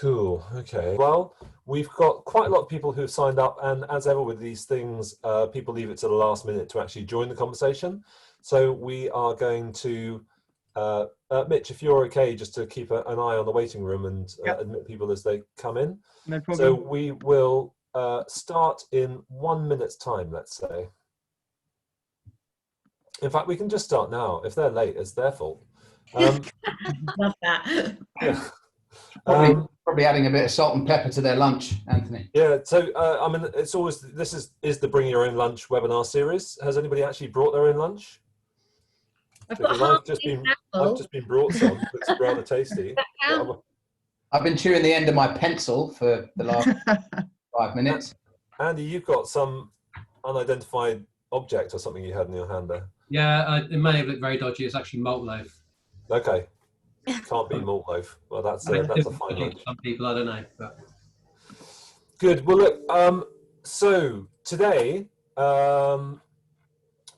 Cool. Okay. Well, we've got quite a lot of people who've signed up, and as ever with these things, people leave it to the last minute to actually join the conversation. So we are going to, Mitch, if you're okay, just to keep an eye on the waiting room and admit people as they come in. No problem. So we will start in 1 minute's time, let's say. In fact, we can just start now. If they're late, it's their fault. Love that. Yeah. Probably adding a bit of salt and pepper to their lunch, Anthony. Yeah, so I mean, it's always, this is the Bring Your Own Lunch webinar series. Has anybody actually brought their own lunch? I've just been brought some. It's rather tasty. I've been chewing the end of my pencil for the last 5 minutes. Andy, you've got some unidentified object or something you had in your hand there. Yeah, it may have looked very dodgy. It's actually malt loaf. Okay. Can't be malt loaf. Well, that's a fine lunch. Some people, I don't know. But. Good. Well, look. So today,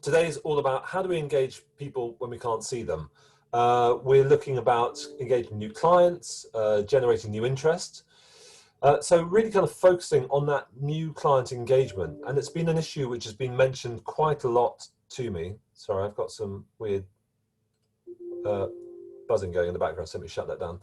today is all about how do we engage people when we can't see them. We're looking about engaging new clients, generating new interest. So really kind of focusing on that new client engagement, and it's been an issue which has been mentioned quite a lot to me. Sorry, I've got some weird buzzing going in the background, so let me shut that down.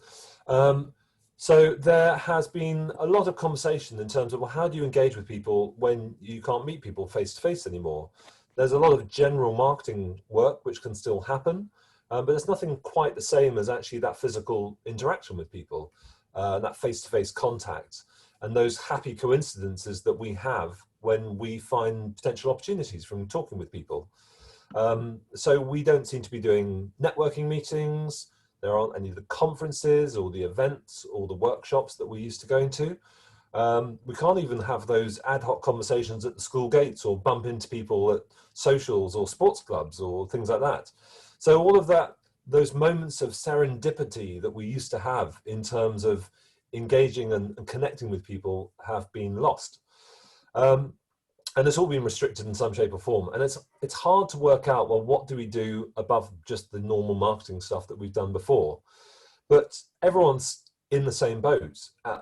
So there has been a lot of conversation in terms of, well, how do you engage with people when you can't meet people face to face anymore? There's a lot of general marketing work which can still happen, but it's nothing quite the same as actually that physical interaction with people, that face-to-face contact, and those happy coincidences that we have when we find potential opportunities from talking with people. So we don't seem to be doing networking meetings. There aren't any of the conferences or the events or the workshops that we used to going to. We can't even have those ad hoc conversations at the school gates or bump into people at socials or sports clubs or things like that. So all of that, those moments of serendipity that we used to have in terms of engaging and connecting with people have been lost. And it's all been restricted in some shape or form. And it's hard to work out, well, what do we do above just the normal marketing stuff that we've done before? But everyone's in the same boat.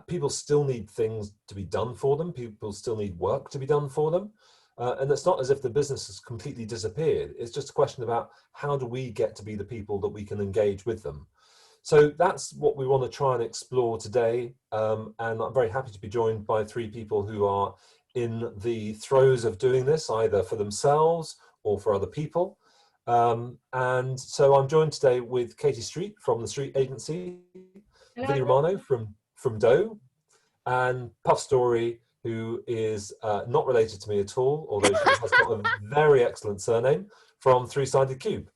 People still need things to be done for them. People still need work to be done for them. And it's not as if the business has completely disappeared. It's just a question about how do we get to be the people that we can engage with them. So that's what we want to try and explore today. And I'm very happy to be joined by 3 people who are in the throes of doing this, either for themselves or for other people. And so I'm joined today with Katie Street from the Street Agency, Vinny Romano from Doe, and Puff Story, who is not related to me at all, although she has got a very excellent surname, from Three-Sided Cube.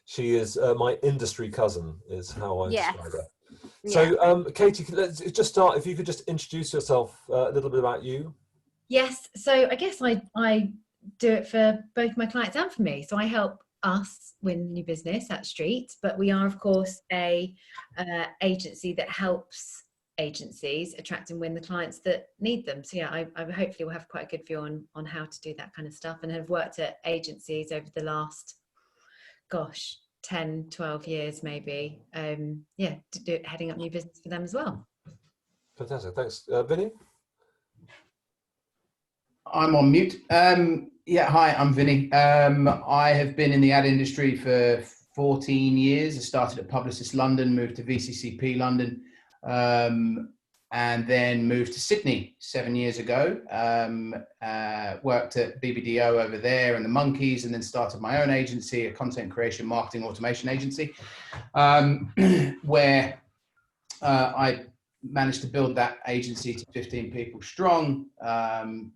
She is my industry cousin, is how I describe her. So, Katie, let's just start. If you could just introduce yourself, a little bit about you. Yes. So I guess I do it for both my clients and for me. So I help us win new business at Street, but we are, of course, a agency that helps agencies attract and win the clients that need them. So yeah, I hopefully will have quite a good view on how to do that kind of stuff, and have worked at agencies over the last, gosh, 10, 12 years maybe, heading up new business for them as well. Fantastic, thanks. Vinny? I'm on mute. Yeah, hi, I'm Vinny. I have been in the ad industry for 14 years. I started at Publicis London, moved to VCCP London, and then moved to Sydney 7 years ago. Worked at BBDO over there and the Monkeys, and then started my own agency, a content creation marketing automation agency, where I managed to build that agency to 15 people strong,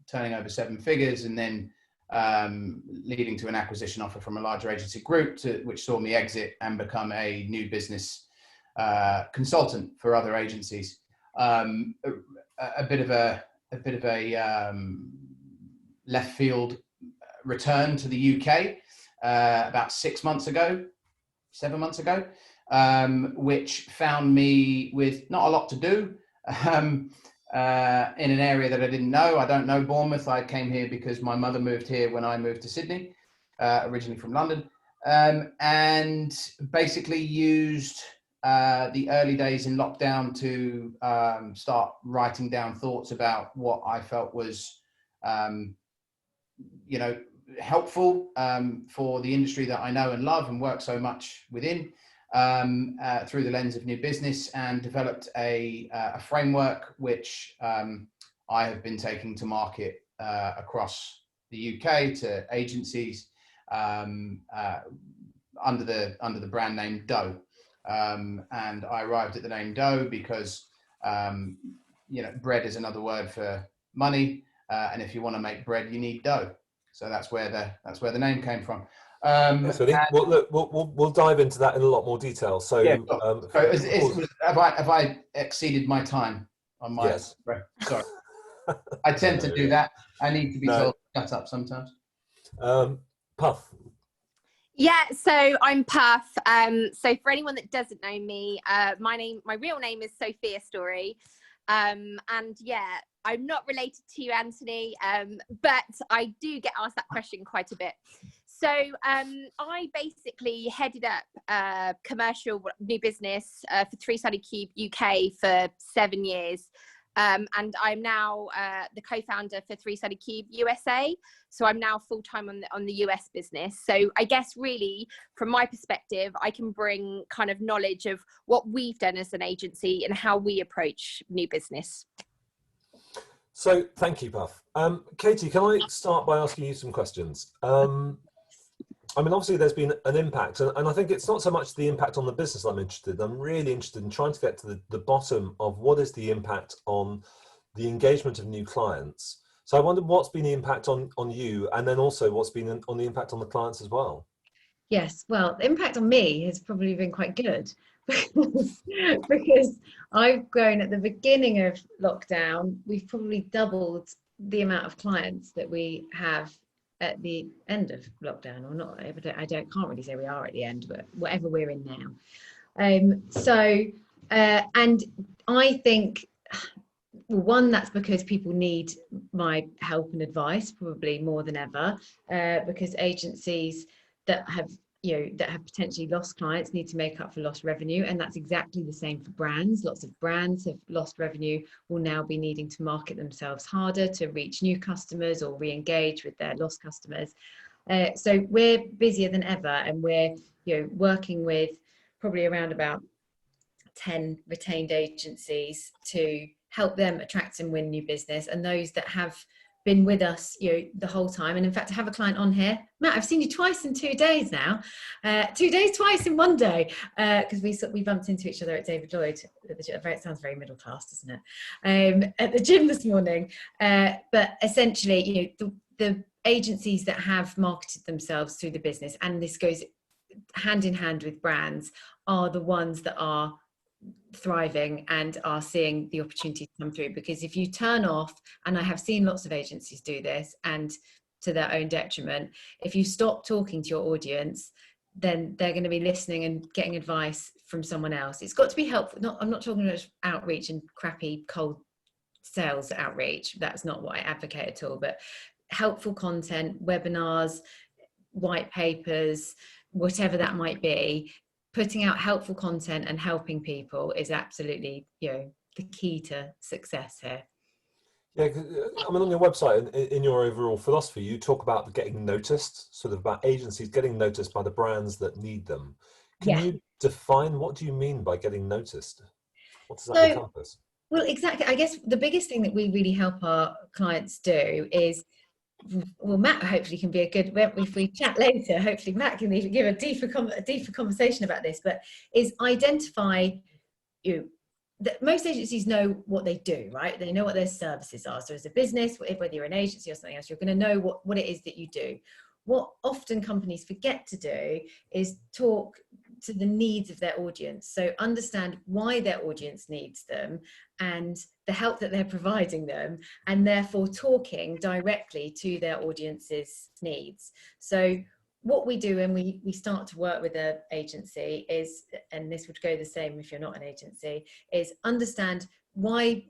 turning over 7 figures, and then leading to an acquisition offer from a larger agency group, which saw me exit and become a new business consultant for other agencies. A bit of a left field return to the UK about 7 months ago, which found me with not a lot to do in an area that I didn't know. I don't know Bournemouth. I came here because my mother moved here when I moved to Sydney, originally from London, and basically used the early days in lockdown to start writing down thoughts about what I felt was, you know, helpful for the industry that I know and love and work so much within, through the lens of new business, and developed a framework which I have been taking to market across the UK to agencies under the brand name Dough. And I arrived at the name Dough because you know, bread is another word for money, and if you want to make bread, you need dough. So that's where the name came from. So well, look, we'll dive into that in a lot more detail. So, yeah, so have I exceeded my time on my? Yes. Sorry, I tend to do that. I need to be told to shut up sometimes. Puff. Yeah, so I'm Puff. So for anyone that doesn't know me, my real name is Sophia Story. And yeah, I'm not related to you, Anthony, but I do get asked that question quite a bit. So I basically headed up commercial new business for 3 Study Cube UK for 7 years. And I'm now the co-founder for 3 Study Cube USA. So I'm now full-time on the US business. So I guess really from my perspective, I can bring kind of knowledge of what we've done as an agency and how we approach new business. So thank you, Puff. Katie, can I start by asking you some questions? I mean, obviously there's been an impact, and I think it's not so much the impact on the business I'm interested in. I'm really interested in trying to get to the bottom of what is the impact on the engagement of new clients. So I wonder what's been the impact on you, and then also what's been on the impact on the clients as well. Yes, well, the impact on me has probably been quite good because I've grown at the beginning of lockdown. We've probably doubled the amount of clients that we have at the end of lockdown, or not. I can't really say we are at the end, but whatever we're in now. And I think, well, one, that's because people need my help and advice probably more than ever, because agencies that have potentially lost clients need to make up for lost revenue, and that's exactly the same for brands. Lots of brands have lost revenue, will now be needing to market themselves harder to reach new customers or re-engage with their lost customers. So we're busier than ever, and we're working with probably around about 10 retained agencies to help them attract and win new business, and those that have been with us the whole time. And in fact, I have a client on here. Matt, I've seen you twice in 2 days now. 2 days twice in 1 day, because we bumped into each other at David Lloyd at the gym. It sounds very middle class, doesn't it? At the gym this morning. But essentially, the agencies that have marketed themselves through the business, and this goes hand in hand with brands, are the ones that are thriving and are seeing the opportunities come through. Because if you turn off, and I have seen lots of agencies do this, and to their own detriment, if you stop talking to your audience, then they're going to be listening and getting advice from someone else. It's got to be helpful. I'm not talking about outreach and crappy cold sales outreach. That's not what I advocate at all, but helpful content, webinars, white papers, whatever that might be. Putting out helpful content and helping people is absolutely, the key to success here. Yeah, I mean, on your website, in your overall philosophy, you talk about getting noticed, sort of about agencies getting noticed by the brands that need them. Can you define, what do you mean by getting noticed? What does that encompass? Well, exactly. I guess the biggest thing that we really help our clients do is, well, Matt hopefully can be a good, if we chat later, hopefully Matt can even give a deeper conversation about this, but is identify that most agencies know what they do, right? They know what their services are. So as a business, whether you're an agency or something else, you're going to know what it is that you do. What often companies forget to do is talk to the needs of their audience. So understand why their audience needs them and the help that they're providing them, and therefore talking directly to their audience's needs. So what we do when we start to work with an agency is, and this would go the same if you're not an agency, is understand why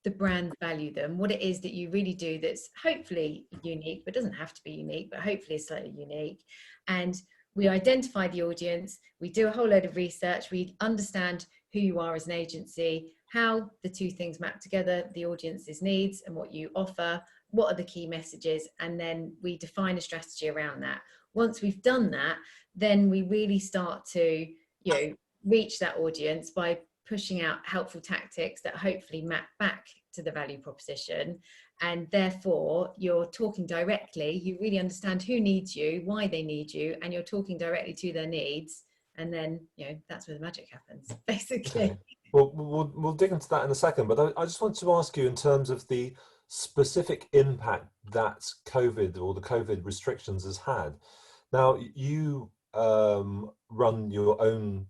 the brand value them, what it is that you really do that's hopefully unique, but doesn't have to be unique, but hopefully is slightly unique, and we identify the audience, we do a whole load of research, we understand who you are as an agency, how the two things map together, the audience's needs and what you offer, what are the key messages, and then we define a strategy around that. Once we've done that, then we really start to, you know, reach that audience by pushing out helpful tactics that hopefully map back to the value proposition. And therefore you're talking directly, you really understand who needs you, why they need you, and you're talking directly to their needs. And then, you know, that's where the magic happens, basically. Okay. Well, we'll dig into that in a second, but I just want to ask you in terms of the specific impact that COVID or the COVID restrictions has had. Now, you run your own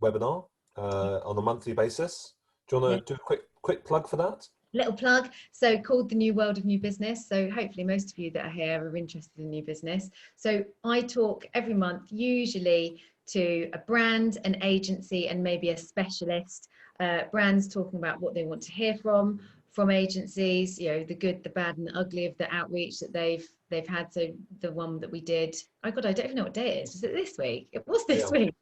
webinar on a monthly basis. Do you want to do a quick plug for that? Little plug, so called The New World of New Business. So hopefully most of you that are here are interested in new business. So I talk every month, usually to a brand, an agency, and maybe a specialist. Brands talking about what they want to hear from agencies, you know, the good, the bad, and the ugly of the outreach that they've had. So the one that we did, I don't even know what day it is. Was it this week? It was this week.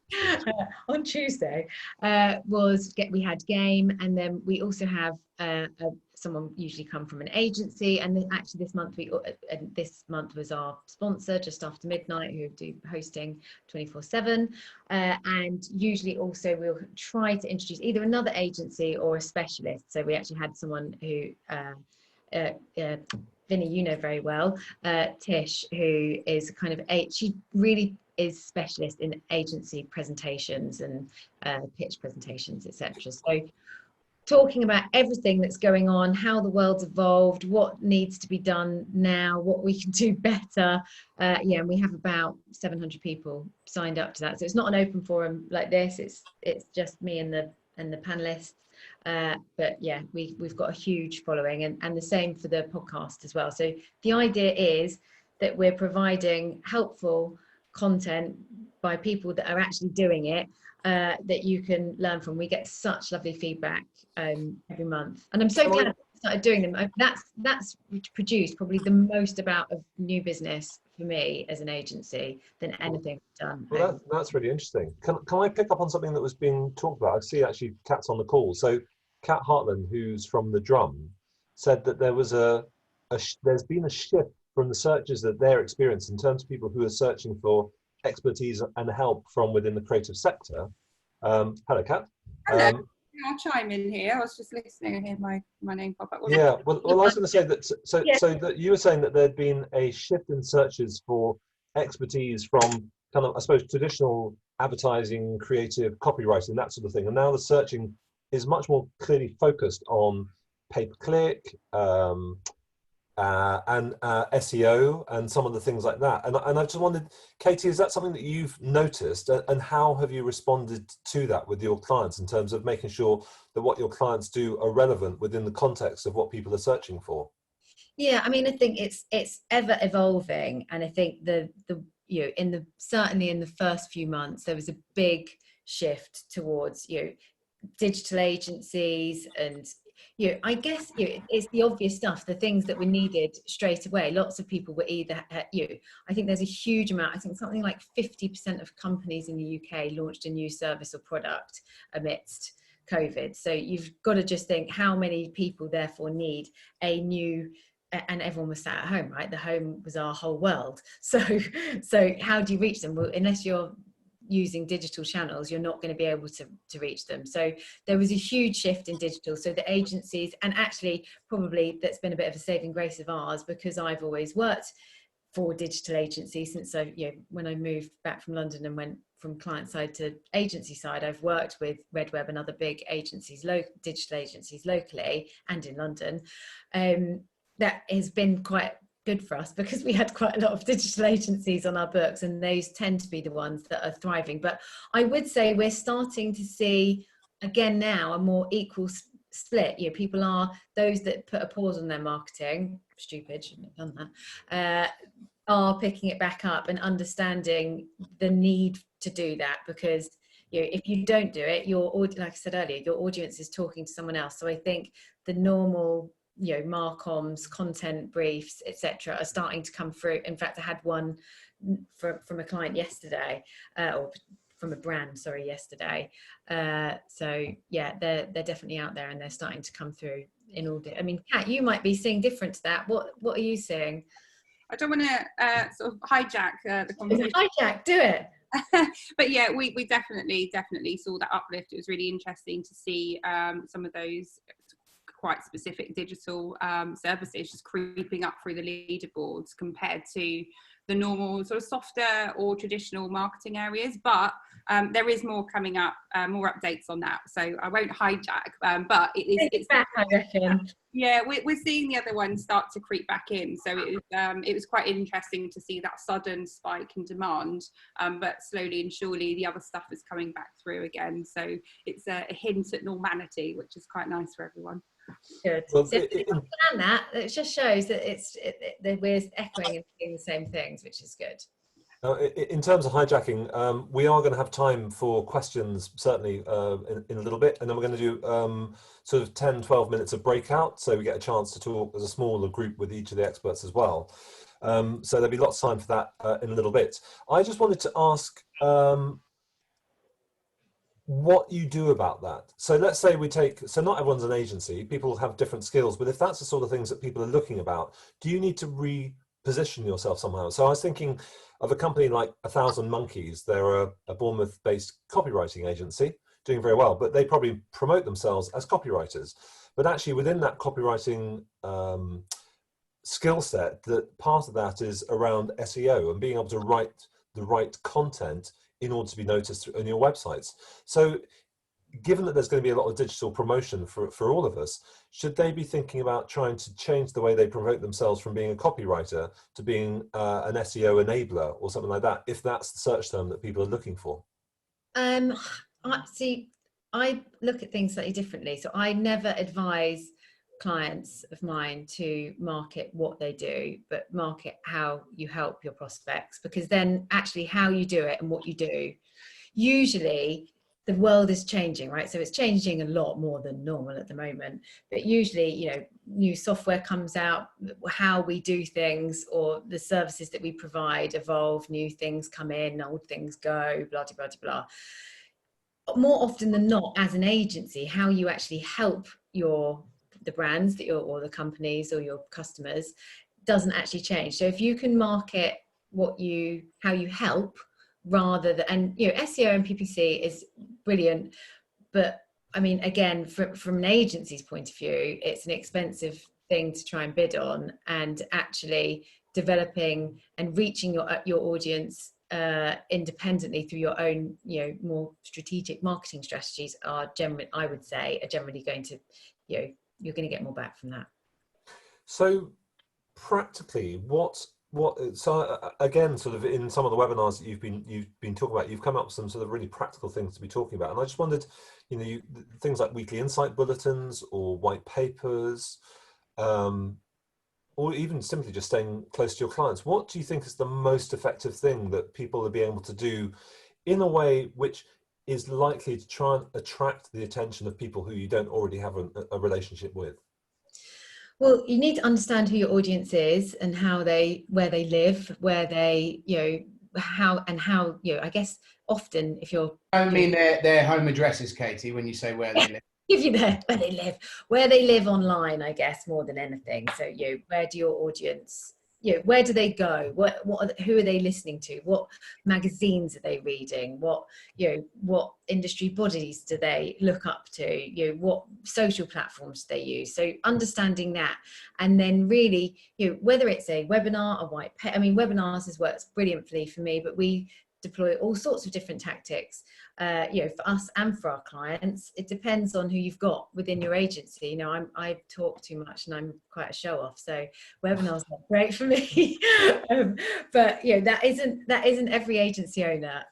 On Tuesday we had game, and then we also have someone usually come from an agency, and then actually this month was our sponsor, Just After Midnight, who do hosting 24/7, and usually also we'll try to introduce either another agency or a specialist. So we actually had someone who Vinny, you know very well, Tish, who is kind of she really is specialist in agency presentations and pitch presentations, etc. So talking about everything that's going on, how the world's evolved, what needs to be done now, what we can do better. And we have about 700 people signed up to that. So it's not an open forum like this. It's just me and the panelists. But yeah, we've got a huge following, and the same for the podcast as well. So the idea is that we're providing helpful content by people that are actually doing it, that you can learn from. We get such lovely feedback every month, and I'm so glad I started doing them. That's produced probably the most amount of new business for me as an agency than anything I've done. Well, that's really interesting. Can I pick up on something that was being talked about? I see actually Kat's on the call. So Kat Hartland, who's from The Drum, said that there's been a shift from the searches that they're experiencing in terms of people who are searching for expertise and help from within the creative sector. Hello, Kat. Hello. I'll chime in here. I was just listening and heard my name pop up. Yeah, well, I was going to say that. So that you were saying that there'd been a shift in searches for expertise from kind of, I suppose, traditional advertising, creative, copywriting, that sort of thing, and now the searching is much more clearly focused on pay-per-click and SEO and some of the things like that. And I just wondered, Katie, is that something that you've noticed, and how have you responded to that with your clients in terms of making sure that what your clients do are relevant within the context of what people are searching for? Yeah, I mean, I think it's ever evolving, and I think certainly in the first few months there was a big shift towards digital agencies, and I guess it's the obvious stuff, the things that were needed straight away. Lots of people were either I think there's a huge amount, I think something like 50% of companies in the UK launched a new service or product amidst COVID. So you've got to just think how many people therefore need a new, and everyone was sat at home, right? The home was our whole world. So how do you reach them? Well, unless you're using digital channels, you're not going to be able to reach them. So there was a huge shift in digital. So the agencies, and actually probably that's been a bit of a saving grace of ours, because I've always worked for digital agencies since when I moved back from London and went from client side to agency side. I've worked with Redweb and other big agencies, digital agencies locally and in London. That has been quite good for us, because we had quite a lot of digital agencies on our books, and those tend to be the ones that are thriving. But I would say we're starting to see again now a more equal split. People are those that put a pause on their marketing, stupid, shouldn't have done that, are picking it back up and understanding the need to do that, because if you don't do it, like I said earlier, your audience is talking to someone else. So I think the normal marcoms, content briefs, etc., are starting to come through. In fact, I had one from a client yesterday, or from a brand, sorry, yesterday. So yeah, they're definitely out there, and they're starting to come through in all. I mean, Kat, you might be seeing different to that. What are you seeing? I don't want to sort of hijack the conversation. Hijack, do it. But yeah, we definitely saw that uplift. It was really interesting to see some of those quite specific digital services just creeping up through the leaderboards compared to the normal sort of softer or traditional marketing areas. But there is more coming up, more updates on that. So I won't hijack, but it's back, I reckon. Yeah, we're seeing the other ones start to creep back in. So it was quite interesting to see that sudden spike in demand, but slowly and surely the other stuff is coming back through again. So it's a hint at normality, which is quite nice for everyone. Good. Well, So if you understand that, it just shows that that we're echoing and seeing the same things, which is good. In terms of hijacking, we are going to have time for questions, certainly in a little bit, and then we're going to do sort of 10-12 minutes of breakout, so we get a chance to talk as a smaller group with each of the experts as well. So there'll be lots of time for that in a little bit. I just wanted to ask what you do about that. So let's say so not everyone's an agency, people have different skills, but if that's the sort of things that people are looking about, do you need to reposition yourself somehow? So I was thinking of a company like 1,000 Monkeys. They're a Bournemouth-based copywriting agency doing very well, but they probably promote themselves as copywriters. But actually within that copywriting skill set, that part of that is around SEO and being able to write the right content in order to be noticed on your websites. So given that there's going to be a lot of digital promotion for all of us, should they be thinking about trying to change the way they promote themselves from being a copywriter to being an SEO enabler or something like that, if that's the search term that people are looking for? I look at things slightly differently. So I never advise clients of mine to market what they do, but market how you help your prospects, because then actually how you do it and what you do, usually the world is changing, right? So it's changing a lot more than normal at the moment, but usually, you know, new software comes out, how we do things or the services that we provide evolve, new things come in, old things go, blah, blah, blah, blah. More often than not, as an agency, how you actually help the brands that or the companies or your customers doesn't actually change. So if you can market how you help, rather than, and you know, SEO and PPC is brilliant, but I mean, again, from an agency's point of view, it's an expensive thing to try and bid on, and actually developing and reaching your audience independently through your own, you know, more strategic marketing strategies are generally, I would say, are generally going to, you know, you're going to get more back from that. So practically, so again, sort of in some of the webinars that you've been talking about, you've come up with some sort of really practical things to be talking about, and I just wondered, you know, things like weekly insight bulletins or white papers, or even simply just staying close to your clients. What do you think is the most effective thing that people are being able to do in a way which is likely to try and attract the attention of people who you don't already have a relationship with? Well, you need to understand who your audience is and where they live, where they, you know, how, you know, I guess often if you're... I don't mean their home addresses, Katie, when you say where they live. Give you where they live online, I guess, more than anything. So, you know, where do your audience, you know, where do they go? Who are they listening to? What magazines are they reading? What industry bodies do they look up to? You know, what social platforms do they use? So understanding that, and then really, you know, whether it's a webinar, a white paper. I mean, webinars has worked brilliantly for me, but we deploy all sorts of different tactics, you know, for us and for our clients. It depends on who you've got within your agency. You know, I talk too much and I'm quite a show off, so webinars are great for me. But you know, that isn't every agency owner.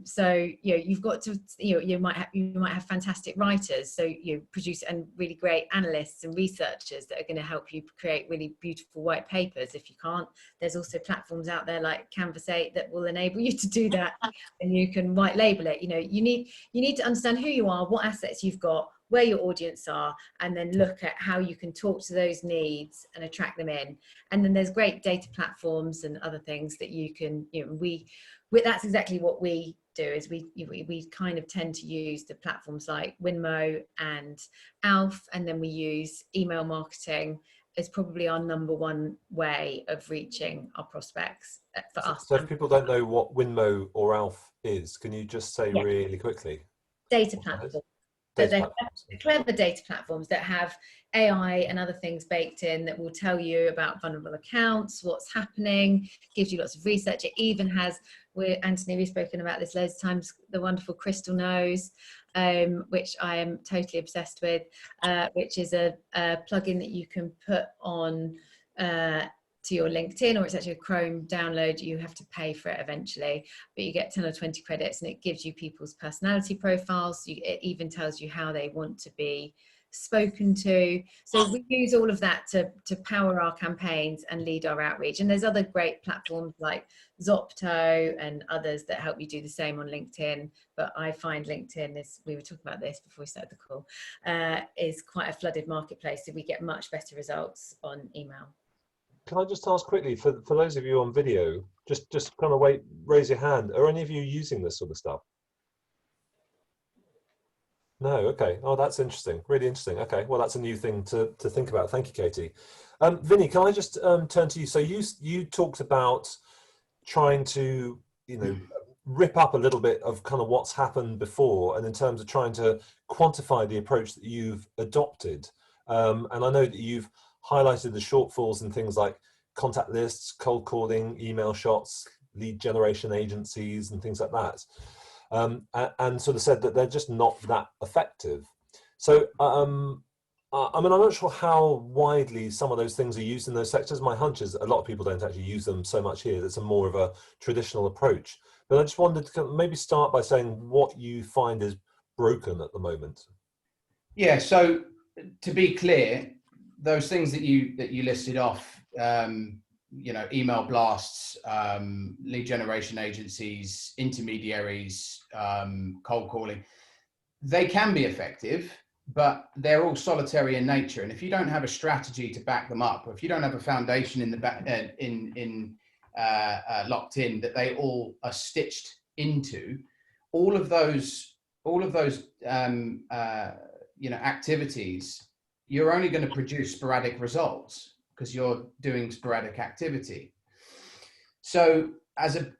So you know, you've got to, you know, you might have fantastic writers, so you produce, and really great analysts and researchers that are going to help you create really beautiful white papers. If you can't, there's also platforms out there like Canvas 8 that will enable you to do that, and you can white label it. You know, you need to understand who you are, what assets you've got, where your audience are, and then look at how you can talk to those needs and attract them in. And then there's great data platforms and other things that you can, that's exactly what we do, is we kind of tend to use the platforms like Winmo and Alf, and then we use email marketing as probably our number one way of reaching our prospects for us. So if people don't know what Winmo or Alf is, can you just say really quickly? Data platforms. But they're clever data platforms that have AI and other things baked in that will tell you about vulnerable accounts, what's happening, gives you lots of research. It even has, Anthony, we've spoken about this loads of times, the wonderful Crystal Knows, which I am totally obsessed with, which is a plugin that you can put on to your LinkedIn, or it's actually a Chrome download. You have to pay for it eventually, but you get 10 or 20 credits, and it gives you people's personality profiles. It even tells you how they want to be spoken to. So we use all of that to power our campaigns and lead our outreach. And there's other great platforms like Zopto and others that help you do the same on LinkedIn. But I find LinkedIn is, we were talking about this before we started the call, is quite a flooded marketplace. So we get much better results on email. Can I just ask quickly, for those of you on video, just kind of raise your hand. Are any of you using this sort of stuff? No, okay. Oh, that's interesting. Really interesting. Okay, well, that's a new thing to think about. Thank you, Katie. Vinny, can I just turn to you? So you talked about trying to, rip up a little bit of kind of what's happened before, and in terms of trying to quantify the approach that you've adopted. And I know that you've highlighted the shortfalls in things like contact lists, cold calling, email shots, lead generation agencies, and things like that. And sort of said that they're just not that effective. So, I mean, I'm not sure how widely some of those things are used in those sectors. My hunch is a lot of people don't actually use them so much here. It's a more of a traditional approach. But I just wanted to maybe start by saying what you find is broken at the moment. Yeah, so to be clear, those things that you listed off, email blasts, lead generation agencies, intermediaries, cold calling, they can be effective, but they're all solitary in nature. And if you don't have a strategy to back them up, or if you don't have a foundation in the back, locked in, that they all are stitched into, all of those activities, you're only going to produce sporadic results because you're doing sporadic activity. So as an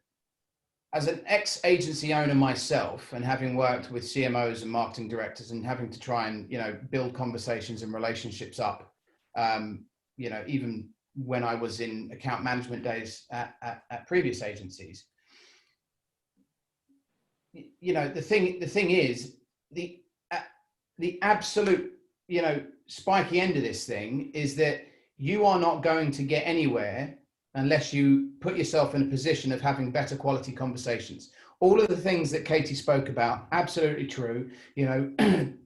ex-agency owner myself, and having worked with CMOs and marketing directors, and having to try and build conversations and relationships up, even when I was in account management days at previous agencies, the thing is, the absolute spiky end of this thing is that you are not going to get anywhere unless you put yourself in a position of having better quality conversations. All of the things that Katie spoke about, absolutely true.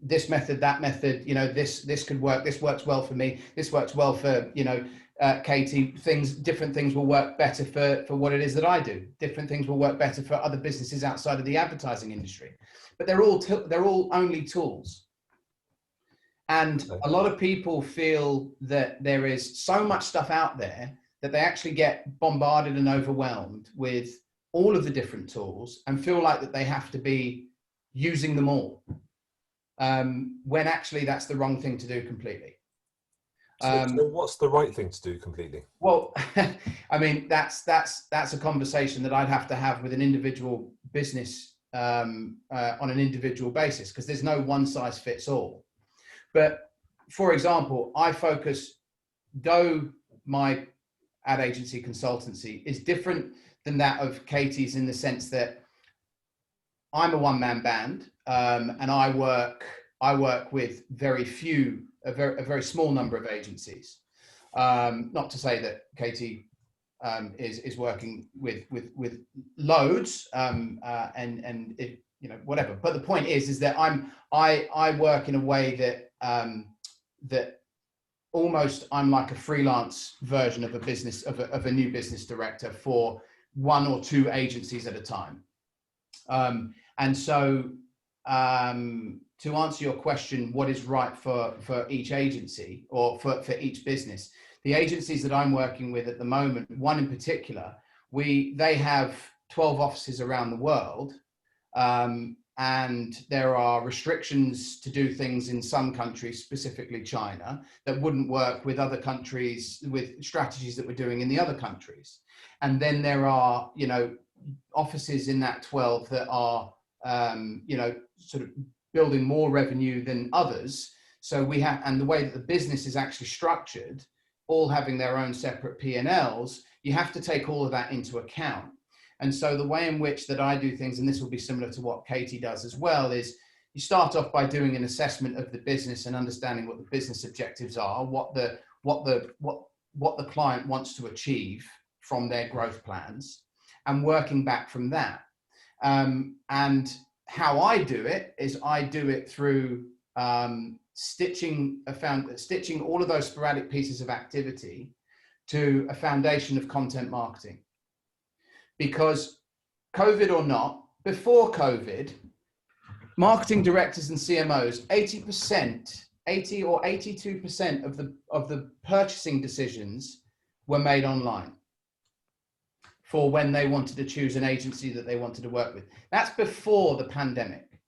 This method, that method, this could work. This works well for me. This works well for, Katie. Different things will work better for what it is that I do. Different things will work better for other businesses outside of the advertising industry. But they're all only tools. And a lot of people feel that there is so much stuff out there that they actually get bombarded and overwhelmed with all of the different tools and feel like that they have to be using them all, when actually that's the wrong thing to do completely. So what's the right thing to do completely? Well, I mean, that's a conversation that I'd have to have with an individual business on an individual basis, because there's no one size fits all. But for example, I focus, though my ad agency consultancy is different than that of Katie's, in the sense that I'm a one-man band, and I work with a very small number of agencies. Not to say that Katie is working with loads, and it, whatever. But the point is that I work in a way that that almost I'm like a freelance version of a new business director for one or two agencies at a time. And so to answer your question, what is right for each agency or for each business, the agencies that I'm working with at the moment, one in particular, they have 12 offices around the world. And there are restrictions to do things in some countries, specifically China, that wouldn't work with other countries, with strategies that we're doing in the other countries. And then there are, you know, offices in that 12 that are, you know, sort of building more revenue than others. So we have, and the way that the business is actually structured, all having their own separate P&Ls, you have to take all of that into account. And so the way in which that I do things, and this will be similar to what Katie does as well, is you start off by doing an assessment of the business and understanding what the business objectives are, what the client wants to achieve from their growth plans, and working back from that. And how I do it is I do it through stitching all of those sporadic pieces of activity to a foundation of content marketing. Because COVID or not, before COVID, marketing directors and CMOs, 80 or 82% of the purchasing decisions were made online for when they wanted to choose an agency that they wanted to work with. That's before the pandemic.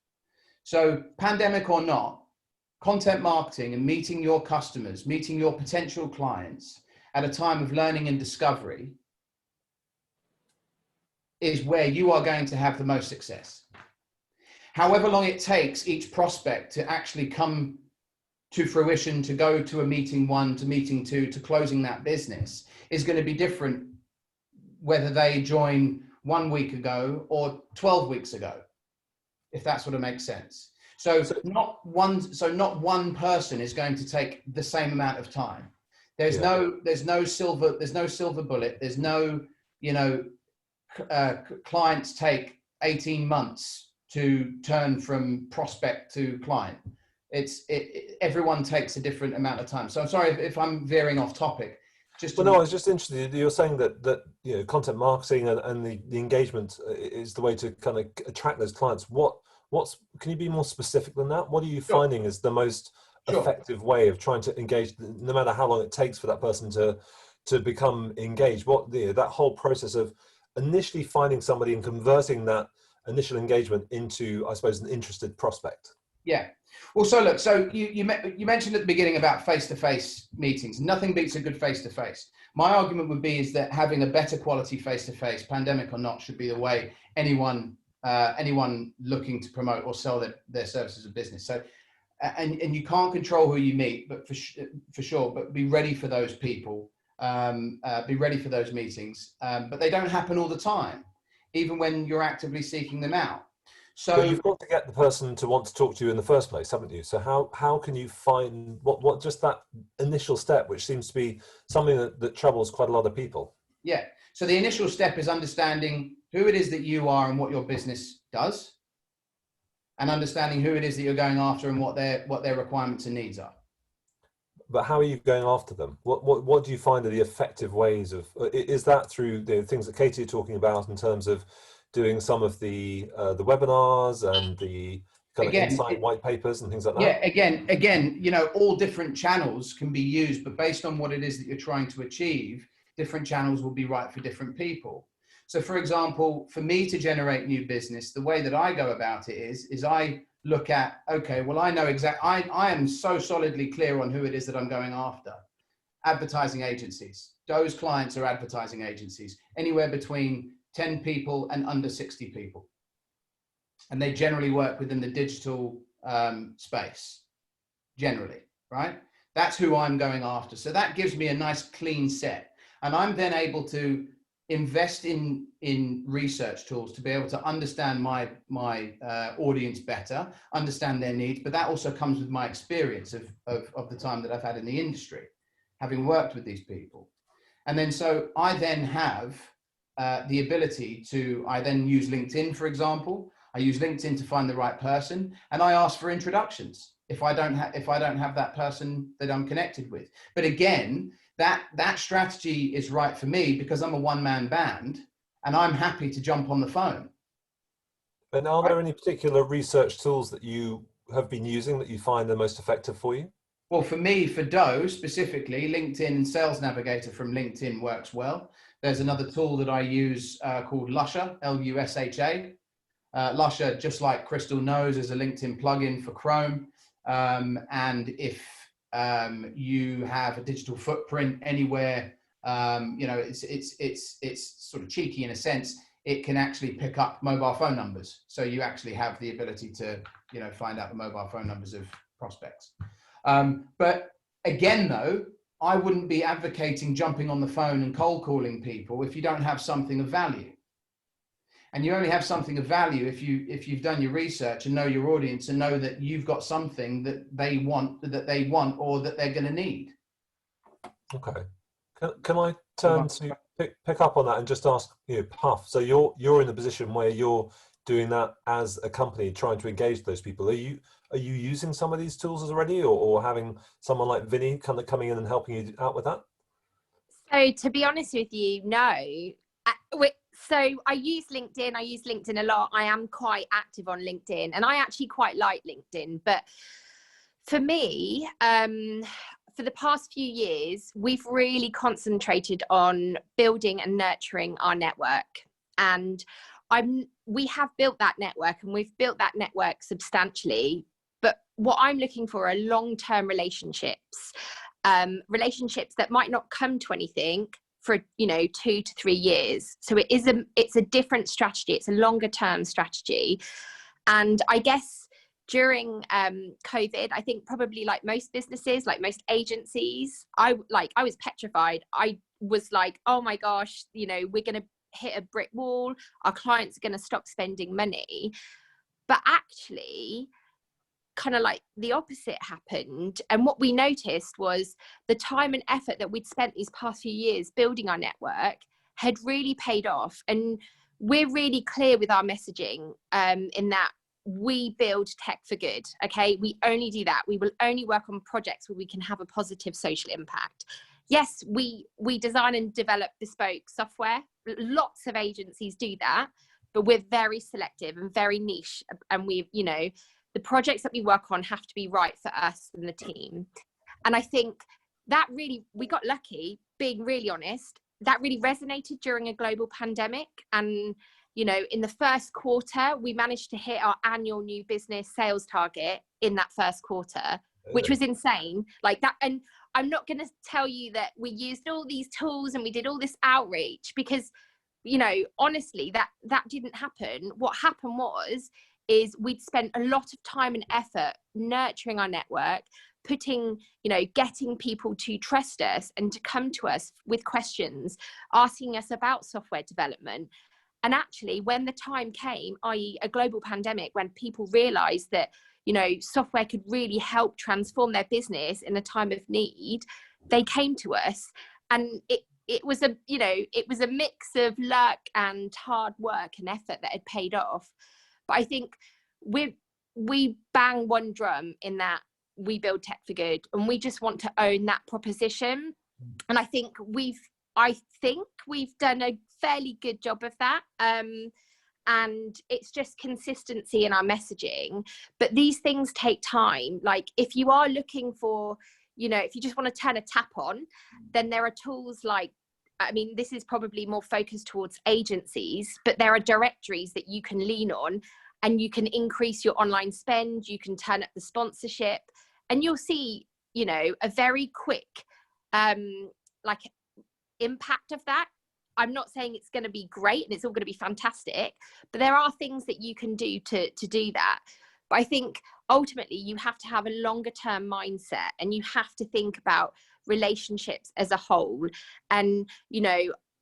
So pandemic or not, content marketing and meeting your customers, meeting your potential clients at a time of learning and discovery is where you are going to have the most success. However long it takes each prospect to actually come to fruition, to go to a meeting 1, to meeting 2, to closing that business is going to be different whether they join 1 week ago or 12 weeks ago, if that sort of makes sense. So not one person is going to take the same amount of time. There's no silver bullet. There's no, you know, clients take 18 months to turn from prospect to client. Everyone takes a different amount of time. So I'm sorry if I'm veering off topic. Well, no, I was just interested. You're saying that you know, content marketing and the engagement is the way to kind of attract those clients. Can you be more specific than that? What are you finding is the most effective way of trying to engage, no matter how long it takes for that person to become engaged? That whole process of initially finding somebody and converting that initial engagement into, I suppose, an interested prospect. Yeah. Well, so look, you mentioned at the beginning about face-to-face meetings. Nothing beats a good face-to-face. My argument would be is that having a better quality face-to-face, pandemic or not, should be the way anyone looking to promote or sell their services or business. So, and you can't control who you meet, but for sure, but be ready for those people. Be ready for those meetings, but they don't happen all the time, even when you're actively seeking them out. So but you've got to get the person to want to talk to you in the first place, haven't you? So how can you find what just that initial step, which seems to be something that troubles quite a lot of people? Yeah. So the initial step is understanding who it is that you are and what your business does, and understanding who it is that you're going after and what their requirements and needs are. But how are you going after them? What do you find are the effective ways of? Is that through the things that Katie is talking about in terms of doing some of the webinars and the kind of insight white papers and things like that? Yeah. Again, you know, all different channels can be used, but based on what it is that you're trying to achieve, different channels will be right for different people. So, for example, for me to generate new business, the way that I go about it is I look at, okay, well, I know I am so solidly clear on who it is that I'm going after. Advertising agencies. Those clients are advertising agencies, anywhere between 10 people and under 60 people. And they generally work within the digital space, generally, right? That's who I'm going after. So that gives me a nice clean set. And I'm then able to invest in research tools to be able to understand my audience better, understand their needs, but that also comes with my experience of the time that I've had in the industry, having worked with these people. And then so I then have the ability to, I then use LinkedIn, for example. I use LinkedIn to find the right person, and I ask for introductions if I don't have that person that I'm connected with. But again, that strategy is right for me because I'm a one-man band and I'm happy to jump on the phone. And are there any particular research tools that you have been using that you find the most effective for you? Well, for me, for Doe specifically, LinkedIn Sales Navigator from LinkedIn works well. There's another tool that I use called Lusha, Lusha. Lusha, just like Crystal knows, is a LinkedIn plugin for Chrome. And if you have a digital footprint anywhere, you know, it's sort of cheeky in a sense. It can actually pick up mobile phone numbers. So you actually have the ability to, you know, find out the mobile phone numbers of prospects. But again, though, I wouldn't be advocating jumping on the phone and cold calling people if you don't have something of value. And you only have something of value if you've done your research and know your audience and know that you've got something that they want or that they're going to need. Okay. Can I turn to pick up on that and just ask you, Puff? So you're in a position where you're doing that as a company, trying to engage those people. Are you using some of these tools already, or having someone like Vinny coming in and helping you out with that? So to be honest with you, no. So I use LinkedIn. I use LinkedIn a lot. I am quite active on LinkedIn, and I actually quite like LinkedIn. But for me, for the past few years, we've really concentrated on building and nurturing our network. And we have built that network, and we've built that network substantially. But what I'm looking for are long-term relationships, relationships that might not come to anything for 2 to 3 years. So it's a different strategy. It's a longer term strategy. And I guess during COVID, I think probably like most businesses, like most agencies, I was petrified. I was like, oh my gosh, we're going to hit a brick wall. Our clients are going to stop spending money. But actually, kind of like the opposite happened. And what we noticed was the time and effort that we'd spent these past few years building our network had really paid off. And we're really clear with our messaging in that we build tech for good. Okay, we only do that. We will only work on projects where we can have a positive social impact. Yes, we design and develop bespoke software. Lots of agencies do that, but we're very selective and very niche. And the projects that we work on have to be right for us and the team. And I think that really, we got lucky, being really honest, that really resonated during a global pandemic. And, in the first quarter, we managed to hit our annual new business sales target in that first quarter, which was insane. Like that. And I'm not going to tell you that we used all these tools and we did all this outreach because, honestly, that didn't happen. What happened is we'd spent a lot of time and effort nurturing our network, getting people to trust us and to come to us with questions, asking us about software development. And actually, when the time came, i.e. a global pandemic, when people realized that, software could really help transform their business in a time of need, they came to us. And it was a mix of luck and hard work and effort that had paid off. But I think we bang one drum in that we build tech for good, and we just want to own that proposition. And I think we've done a fairly good job of that. And it's just consistency in our messaging. But these things take time. Like if you are looking for, if you just want to turn a tap on, then there are tools like, this is probably more focused towards agencies, but there are directories that you can lean on. And you can increase your online spend, you can turn up the sponsorship, and you'll see, a very quick impact of that. I'm not saying it's going to be great and it's all going to be fantastic, but there are things that you can do to do that. But I think ultimately you have to have a longer term mindset, and you have to think about relationships as a whole. And,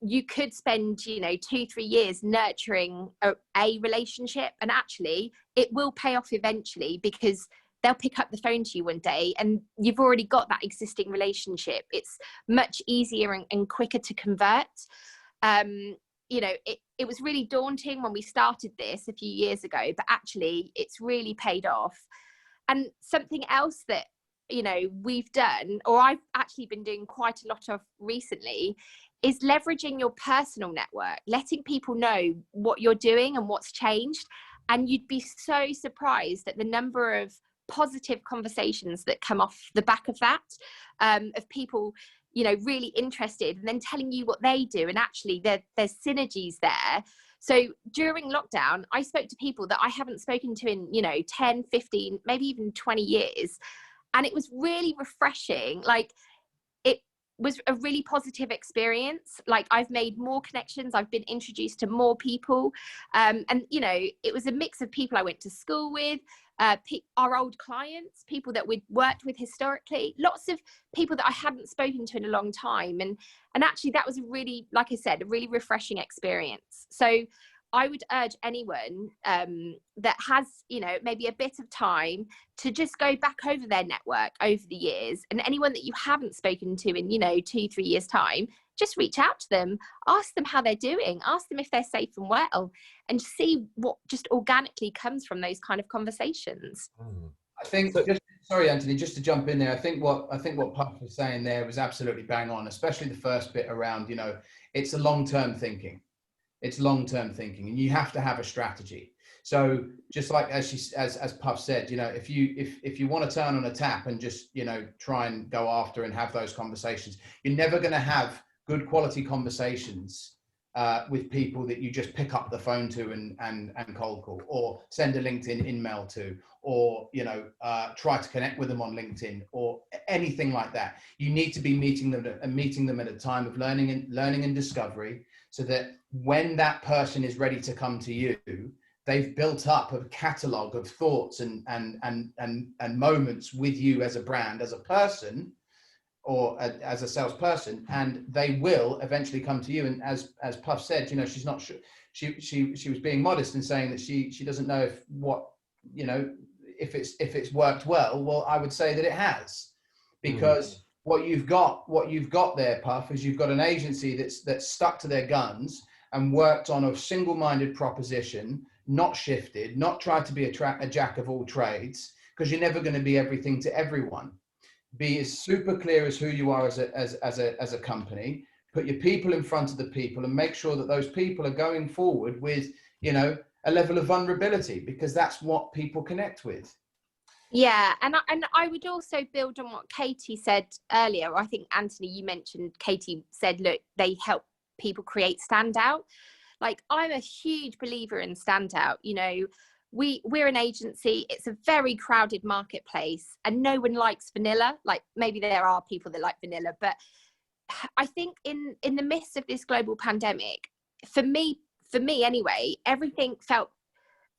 you could spend 2-3 years nurturing a relationship, and actually it will pay off eventually because they'll pick up the phone to you one day and you've already got that existing relationship. It's much easier and quicker to convert. It was really daunting when we started this a few years ago, but actually it's really paid off. And something else that we've done, or I've actually been doing quite a lot of recently, is leveraging your personal network, letting people know what you're doing and what's changed. And you'd be so surprised at the number of positive conversations that come off the back of that, of people, you know, really interested and then telling you what they do, and actually there's synergies there. So during lockdown, I spoke to people that I haven't spoken to in, you know, 10, 15, maybe even 20 years. And it was really refreshing. Like, it was a really positive experience. Like, I've made more connections. I've been introduced to more people. And, you know, it was a mix of people I went to school with, our old clients, people that we'd worked with historically, lots of people that I hadn't spoken to in a long time. And actually that was a really, like I said, a really refreshing experience. So I would urge anyone that has, you know, maybe a bit of time to just go back over their network over the years, and anyone that you haven't spoken to in, you know, 2-3 years time, just reach out to them, ask them how they're doing, ask them if they're safe and well, and see what just organically comes from those kind of conversations. I think, sorry, Anthony, just to jump in there, I think what Puff was saying there was absolutely bang on, especially the first bit around, you know, it's a long-term thinking. It's long-term thinking, and you have to have a strategy. So just like as Puff said, you know, if you want to turn on a tap and just, you know, try and go after and have those conversations, you're never going to have good quality conversations with people that you just pick up the phone to and cold call, or send a LinkedIn email to, or, you know, try to connect with them on LinkedIn or anything like that. You need to be meeting them at a time of learning and discovery, so that when that person is ready to come to you, they've built up a catalogue of thoughts and moments with you as a brand, as a person, or as a salesperson, and they will eventually come to you. And as Puff said, you know, she's not sure, she was being modest in saying that she doesn't know if if it's worked well. Well, I would say that it has, because what you've got there, Puff, is you've got an agency that's stuck to their guns and worked on a single-minded proposition, not shifted, not tried to be a jack of all trades, because you're never going to be everything to everyone. Be as super clear as who you are as a company. Put your people in front of the people, and make sure that those people are going forward with, you know, a level of vulnerability, because that's what people connect with. Yeah, and I would also build on what Katie said earlier. I think, Anthony, you mentioned, Katie said, look, they help people create standout. Like, I'm a huge believer in standout. You know, we're an agency, it's a very crowded marketplace, and no one likes vanilla. Like, maybe there are people that like vanilla, but I think in the midst of this global pandemic, for me anyway, everything felt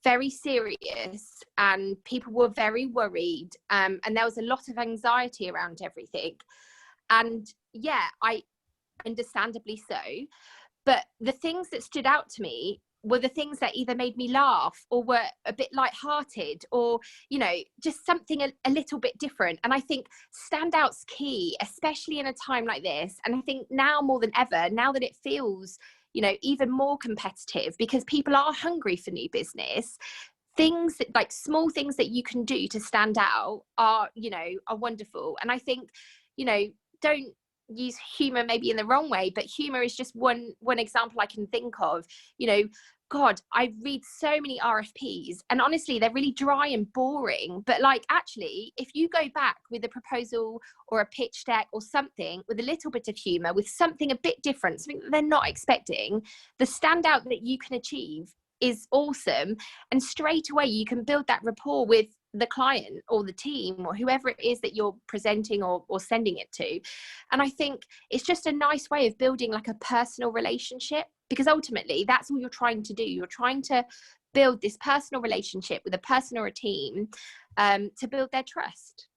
very serious, and people were very worried, and there was a lot of anxiety around everything. And yeah, I understandably so, but the things that stood out to me were the things that either made me laugh or were a bit lighthearted, or, you know, just something a little bit different. And I think standout's key, especially in a time like this. And I think now more than ever, now that it feels, you know, even more competitive, because people are hungry for new business, things that, like, small things that you can do to stand out are, you know, are wonderful. And I think, you know, don't use humor maybe in the wrong way, but humor is just one example I can think of. You know, God, I read so many RFPs, and honestly, they're really dry and boring. But like, actually, if you go back with a proposal or a pitch deck or something with a little bit of humor, with something a bit different, something that they're not expecting, the standout that you can achieve is awesome. And straight away, you can build that rapport with the client or the team or whoever it is that you're presenting or sending it to. And I think it's just a nice way of building like a personal relationship, because ultimately that's all you're trying to do. You're trying to build this personal relationship with a person or a team to build their trust.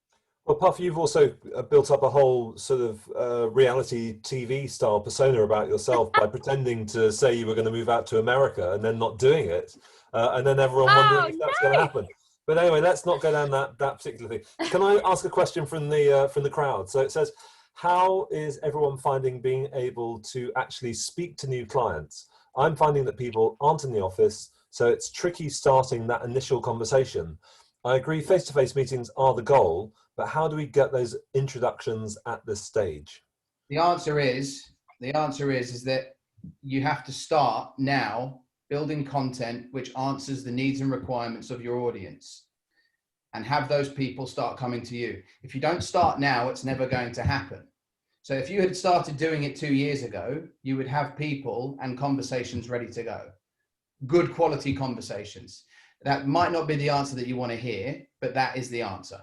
Well, Puff, you've also built up a whole sort of reality TV style persona about yourself by pretending to say you were going to move out to America and then not doing it, and then everyone wondering if that's going to happen. But anyway, let's not go down that particular thing. Can I ask a question from the crowd? So it says, how is everyone finding being able to actually speak to new clients? I'm finding that people aren't in the office, so it's tricky starting that initial conversation. I agree, face-to-face meetings are the goal, but how do we get those introductions at this stage? The answer is that you have to start now building content which answers the needs and requirements of your audience. and have those people start coming to you. If you don't start now, it's never going to happen. So if you had started doing it 2 years ago, you would have people and conversations ready to go. Good quality conversations. That might not be the answer that you want to hear, but that is the answer.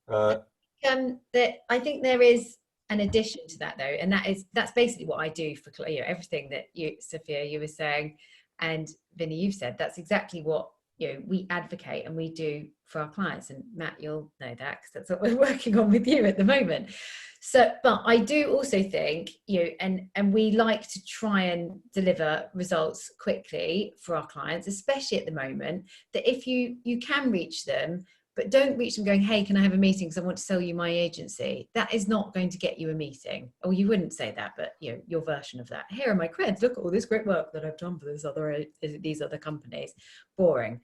I think there is an addition to that, though, and that's basically what I do for everything that you, Sophia, you were saying, and Vinny, you've said. That's exactly what we advocate and we do for our clients. And Matt, you'll know that because that's what we're working on with you at the moment. So, but I do also think and we like to try and deliver results quickly for our clients, especially at the moment. That if you can reach them, but don't reach them going, hey, can I have a meeting because I want to sell you my agency. That is not going to get you a meeting. Or you wouldn't say that, but your version of that. Here are my creds. Look at all this great work that I've done for these other companies. Boring.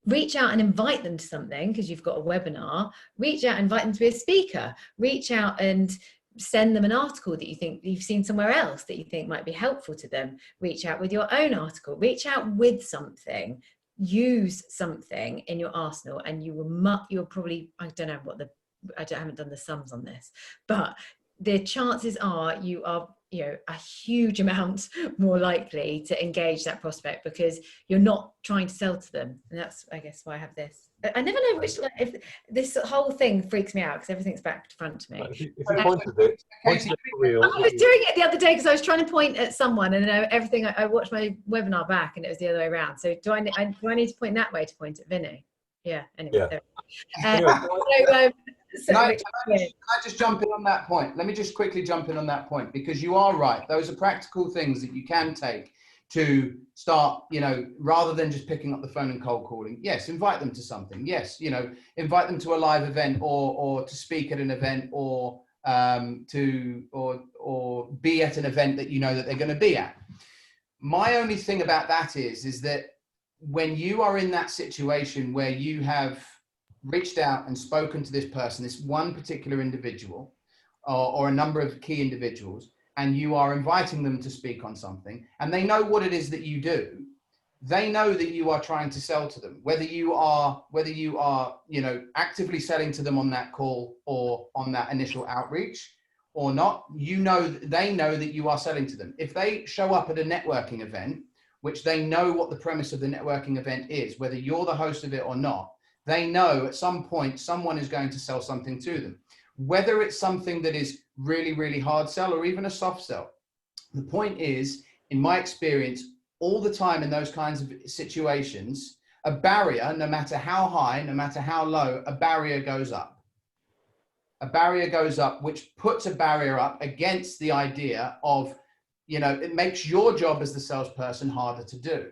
Reach out and invite them to something because you've got a webinar. Reach out and invite them to be a speaker. Reach out and send them an article that you think you've seen somewhere else that you think might be helpful to them. Reach out with your own article. Reach out with something. Use something in your arsenal, and you'll probably, I haven't done the sums on this, but the chances are you are a huge amount more likely to engage that prospect because you're not trying to sell to them. And that's, I guess, why I have this. I never know if this whole thing freaks me out because everything's back to front to me. If you pointed it for real. I was doing it the other day because I was trying to point at someone, and everything. I watched my webinar back, and it was the other way around. So do I need to point that way to point at Vinny? Yeah. Anyway. Yeah. Can I just jump in on that point? Let me just quickly jump in on that point, because you are right. Those are practical things that you can take to start, rather than just picking up the phone and cold calling. Yes, invite them to something. Yes, invite them to a live event or to speak at an event or or be at an event that that they're going to be at. My only thing about that is that when you are in that situation where you have reached out and spoken to this person, this one particular individual, or a number of key individuals, and you are inviting them to speak on something, and they know what it is that you do, they know that you are trying to sell to them, whether you are actively selling to them on that call or on that initial outreach or not. They know that you are selling to them. If they show up at a networking event, which they know what the premise of the networking event is, whether you're the host of it or not, they know at some point someone is going to sell something to them, whether it's something that is really, really hard sell or even a soft sell. The point is, in my experience, all the time in those kinds of situations, a barrier, no matter how high, no matter how low, a barrier goes up. A barrier goes up, which puts a barrier up against the idea of, it makes your job as the salesperson harder to do.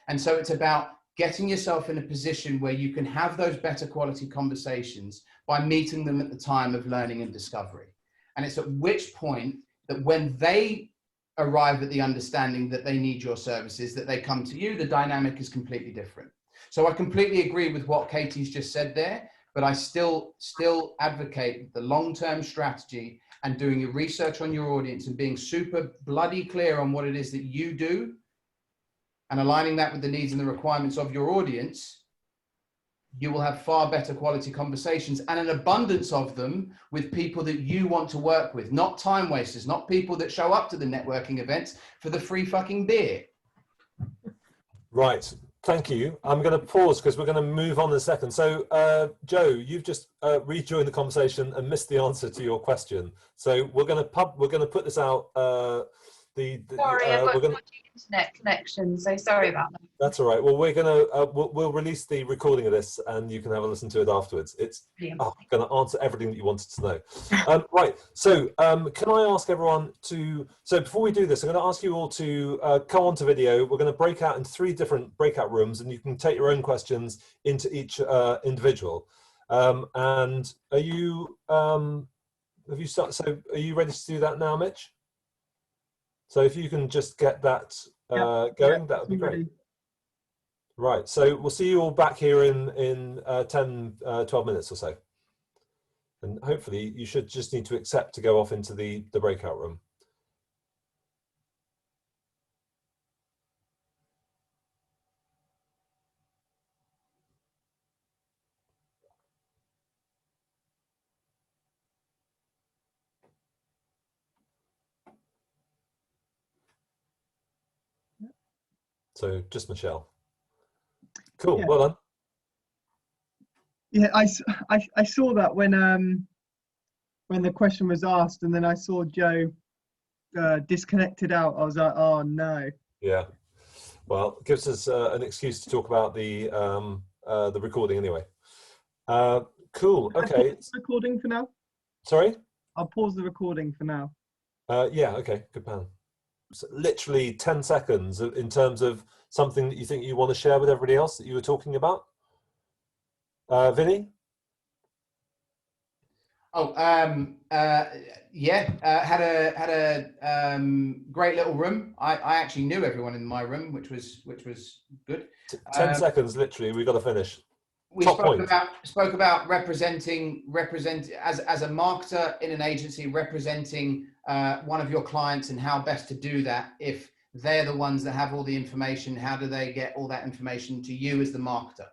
And so it's about getting yourself in a position where you can have those better quality conversations by meeting them at the time of learning and discovery. And it's at which point that when they arrive at the understanding that they need your services, that they come to you, the dynamic is completely different. So I completely agree with what Katie's just said there, but I still advocate the long-term strategy and doing your research on your audience and being super bloody clear on what it is that you do, and aligning that with the needs and the requirements of your audience. You will have far better quality conversations and an abundance of them with people that you want to work with, not time wasters, not people that show up to the networking events for the free fucking beer. Right. Thank you. I'm going to pause because we're going to move on in a second. So, Joe, you've just rejoined the conversation and missed the answer to your question. So we're going to put this out. Sorry, I've got a dodgy internet connection, so sorry about that. That's all right. Well, we're going to we'll release the recording of this, and you can have a listen to it afterwards. It's going to answer everything that you wanted to know. Right. So, can I ask everyone to? So before we do this, I'm going to ask you all to come onto video. We're going to break out into 3 different breakout rooms, and you can take your own questions into each individual. And are you? Have you started? So, are you ready to do that now, Mitch? So if you can just get that going, that would be great. Right, so we'll see you all back here in 10, 12 minutes or so. And hopefully you should just need to accept to go off into the breakout room. So just Michelle. Cool. Yeah. Well done. Yeah, I saw that when the question was asked, and then I saw Joe disconnected out. I was like, oh no. Yeah. Well, it gives us an excuse to talk about the recording anyway. Cool. Okay. Pause the recording for now. Sorry? I'll pause the recording for now. Yeah. Okay. Good plan. So literally 10 seconds in terms of something that you think you want to share with everybody else that you were talking about. Vinny? Oh, yeah. Had a great little room. I actually knew everyone in my room, which was good. 10 seconds, literally. We've got to finish. We Top spoke about representing as a marketer in an agency, representing one of your clients, and how best to do that. If they're the ones that have all the information, how do they get all that information to you as the marketer?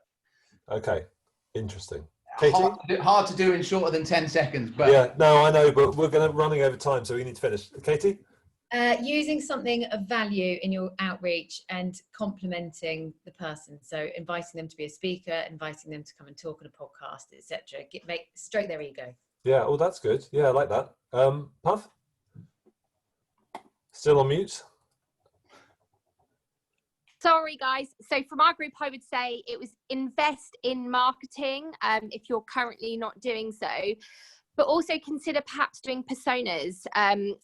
Okay, interesting. Katie? Hard to do in shorter than 10 seconds, but yeah, no, I know, but we're running over time, so we need to finish. Katie? Using something of value in your outreach and complimenting the person. So inviting them to be a speaker, inviting them to come and talk on a podcast, etc. Stroke their ego. Yeah, oh, that's good. Yeah, I like that. Puff? Still on mute? Sorry, guys. So from our group, I would say it was invest in marketing if you're currently not doing so, but also consider perhaps doing personas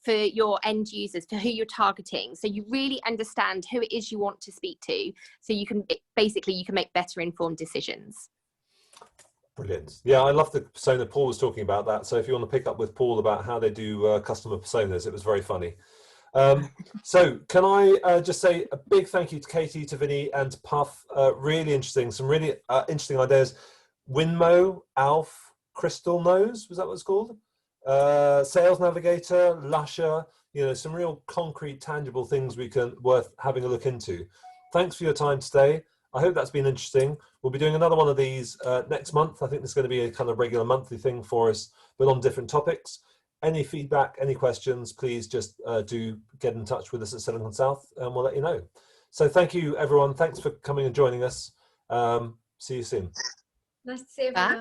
for your end users, for who you're targeting. So you really understand who it is you want to speak to. So you can make better informed decisions. Brilliant. Yeah, I love the persona. Paul was talking about that. So if you want to pick up with Paul about how they do customer personas, it was very funny. So can I just say a big thank you to Katie, to Vinny and to Puff. Really interesting, some really interesting ideas. Winmo, Alf, Crystal Nose, was that what it's called? Sales Navigator, Lusher, you know, some real concrete, tangible things worth having a look into. Thanks for your time today. I hope that's been interesting. We'll be doing another one of these next month. I think this is going to be a kind of regular monthly thing for us, but on different topics. Any feedback, any questions, please just do get in touch with us at Silicon South and we'll let you know. So thank you, everyone. Thanks for coming and joining us. See you soon. Nice to see everyone.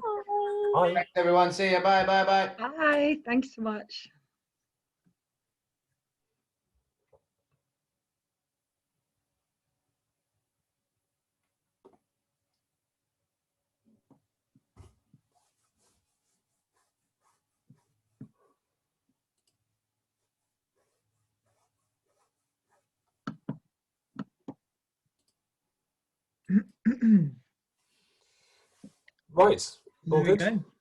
Bye. Thanks, everyone. See you. Bye, bye, bye. Bye. Thanks so much. Right. All There we good? go.